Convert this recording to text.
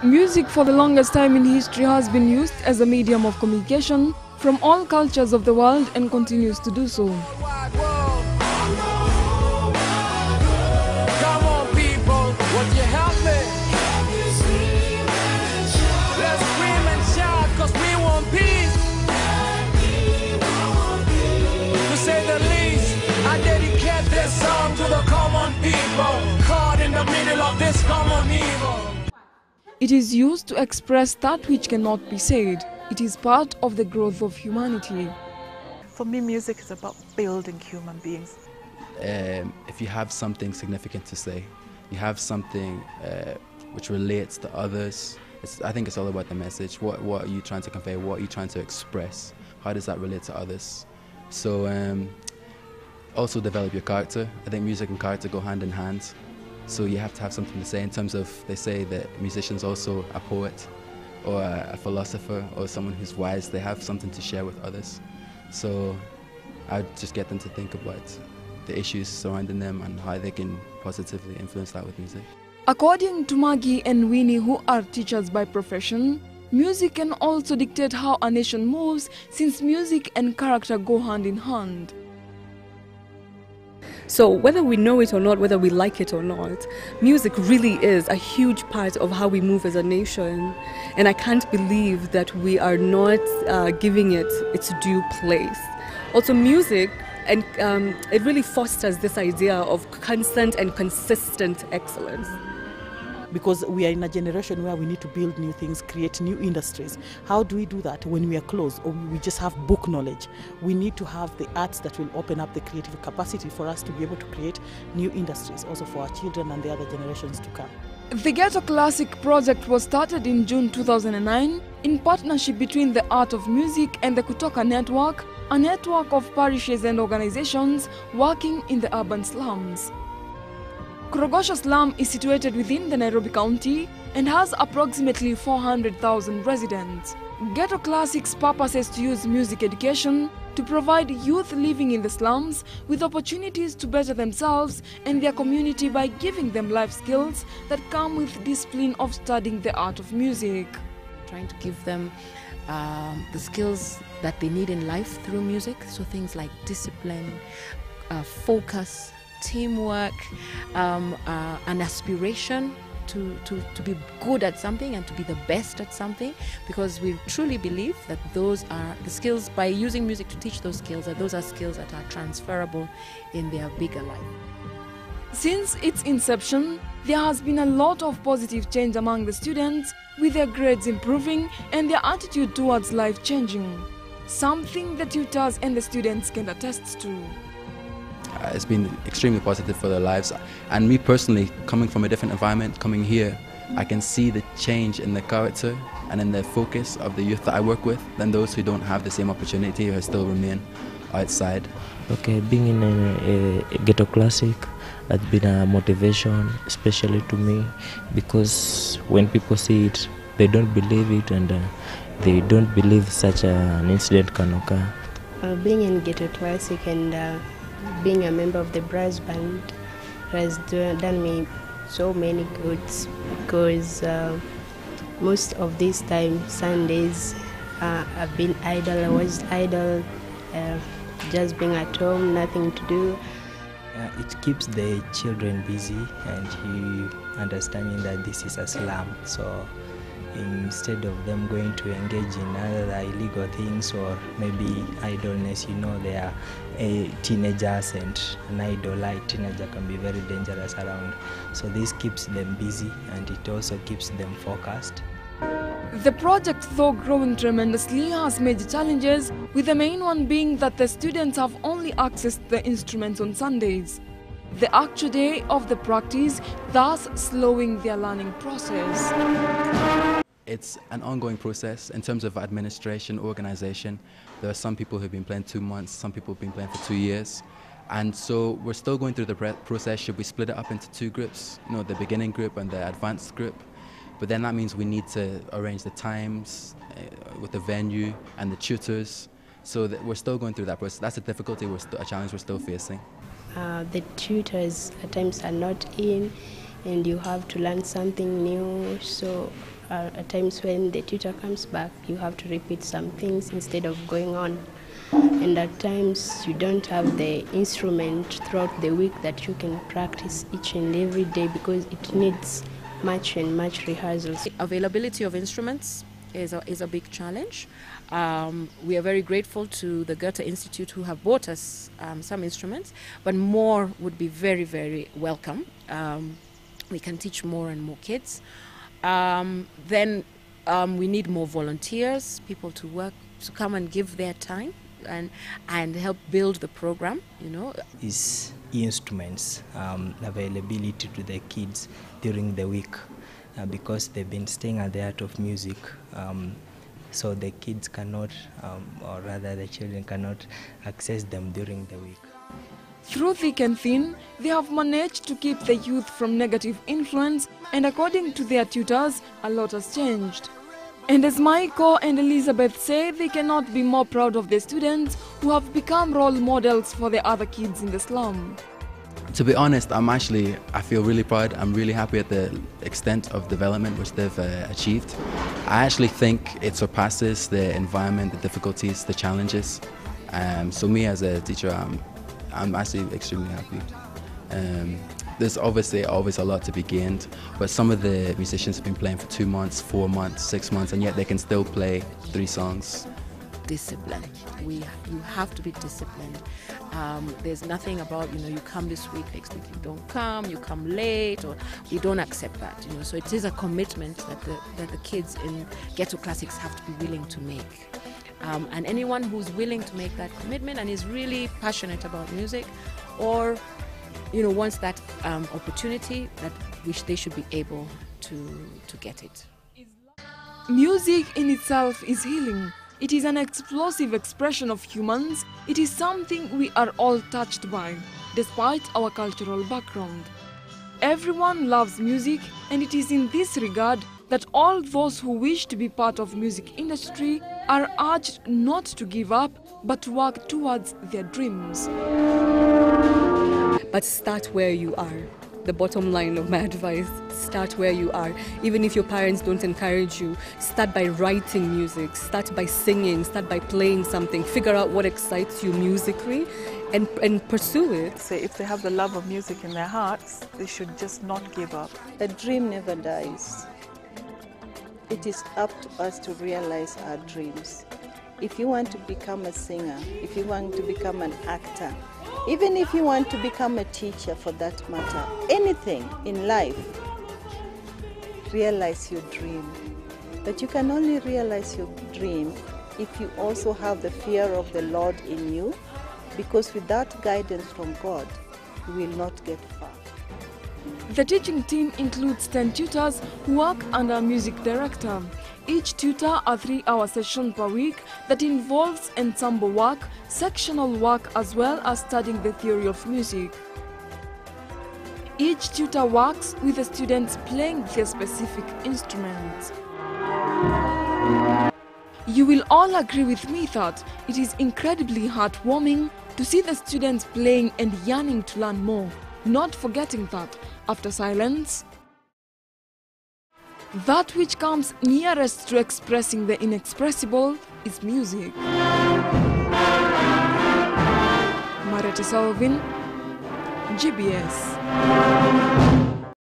Music for the longest time in history has been used as a medium of communication from all cultures of the world and continues to do so. Song to the common people caught in the middle of this common evil. It is used to express that which cannot be said. It is part of the growth of humanity. For me, music is about building human beings. If you have something significant to say, you have something which relates to others, I think it's all about the message. What are you trying to convey? What are you trying to express? How does that relate to others? So also develop your character. I think music and character go hand in hand. So you have to have something to say in terms of, they say that musicians also a poet or a philosopher or someone who's wise. They have something to share with others. So I'd just get them to think about the issues surrounding them and how they can positively influence that with music. According to Maggie and Winnie, who are teachers by profession, music can also dictate how a nation moves, since music and character go hand in hand. So whether we know it or not, whether we like it or not, music really is a huge part of how we move as a nation. And I can't believe that we are not giving it its due place. Also music, and it really fosters this idea of constant and consistent excellence. Because we are in a generation where we need to build new things, create new industries. How do we do that when we are closed or we just have book knowledge? We need to have the arts that will open up the creative capacity for us to be able to create new industries also for our children and the other generations to come. The Ghetto Classic project was started in June 2009 in partnership between the Art of Music and the Kutoka Network, a network of parishes and organizations working in the urban slums. Korogocho slum is situated within the Nairobi County and has approximately 400,000 residents. Ghetto Classics' purpose is to use music education to provide youth living in the slums with opportunities to better themselves and their community by giving them life skills that come with discipline of studying the art of music. Trying to give them the skills that they need in life through music, so things like discipline, focus, teamwork, an aspiration to be good at something and to be the best at something, because we truly believe that those are the skills, by using music to teach those skills, that those are skills that are transferable in their bigger life. Since its inception, there has been a lot of positive change among the students, with their grades improving and their attitude towards life changing, something the tutors and the students can attest to. It's been extremely positive for their lives, and me personally, coming from a different environment, coming here, I can see the change in the character and in the focus of the youth that I work with than those who don't have the same opportunity or still remain outside. Okay, being in a Ghetto Classic has been a motivation, especially to me, because when people see it, they don't believe it, and they don't believe such an incident can occur. Being in Ghetto Classic and being a member of the brass band has done me so many goods, because most of this time, Sundays, I've been idle. I was idle, just being at home, nothing to do. It keeps the children busy and you understanding that this is a slum. So instead of them going to engage in other illegal things or maybe idleness, you know, they are teenagers, and an idle teenager can be very dangerous around. So this keeps them busy and it also keeps them focused. The project, though growing tremendously, has major challenges, with the main one being that the students have only accessed the instruments on Sundays, the actual day of the practice, thus slowing their learning process. It's an ongoing process in terms of administration, organization. There are some people who've been playing 2 months, some people have been playing for 2 years. And so we're still going through the process. Should we split it up into 2 groups? You know, the beginning group and the advanced group. But then that means we need to arrange the times with the venue and the tutors. So that we're still going through that process. That's a difficulty, a challenge we're still facing. the tutors at times are not in, and you have to learn something new. So at times when the tutor comes back, you have to repeat some things instead of going on. And at times you don't have the instrument throughout the week that you can practice each and every day, because it needs much and much rehearsals. Availability of instruments is a big challenge. We are very grateful to the Goethe Institute who have bought us some instruments, but more would be very, very welcome. We can teach more and more kids. Then we need more volunteers, people to work, to come and give their time and help build the program, you know. Is instruments, availability to the kids during the week, because they've been staying at the Art of Music, so the kids cannot, or rather the children cannot access them during the week. Through thick and thin, they have managed to keep the youth from negative influence, and according to their tutors, a lot has changed. And as Michael and Elizabeth say, they cannot be more proud of their students who have become role models for the other kids in the slum. To be honest, I feel really proud. I'm really happy at the extent of development which they've achieved. I actually think it surpasses the environment, the difficulties, the challenges. So me as a teacher, I'm actually extremely happy. There's obviously always a lot to be gained, but some of the musicians have been playing for 2 months, 4 months, 6 months, and yet they can still play 3 songs. Discipline. You have to be disciplined. There's nothing about, you know, you come this week, next week you don't come, you come late, or we don't accept that, you know. So it is a commitment that the kids in Ghetto Classics have to be willing to make. And anyone who's willing to make that commitment and is really passionate about music, or you know, wants that opportunity, that which they should be able to get it. Music in itself is healing. It is an explosive expression of humans. It is something we are all touched by, despite our cultural background. Everyone loves music, and it is in this regard that all those who wish to be part of music industry are urged not to give up, but to work towards their dreams. But start where you are. The bottom line of my advice, start where you are. Even if your parents don't encourage you, start by writing music, start by singing, start by playing something, figure out what excites you musically and pursue it. So if they have the love of music in their hearts, they should just not give up. A dream never dies. It is up to us to realize our dreams. If you want to become a singer, if you want to become an actor, even if you want to become a teacher for that matter, anything in life, realize your dream. But you can only realize your dream if you also have the fear of the Lord in you, because without guidance from God, you will not get far. The teaching team includes 10 tutors who work under a music director. Each tutor a 3-hour session per week that involves ensemble work, sectional work, as well as studying the theory of music. Each tutor works with the students playing their specific instruments. You will all agree with me that it is incredibly heartwarming to see the students playing and yearning to learn more, not forgetting that, after silence, that which comes nearest to expressing the inexpressible is music. Mariette Salvin, GBS.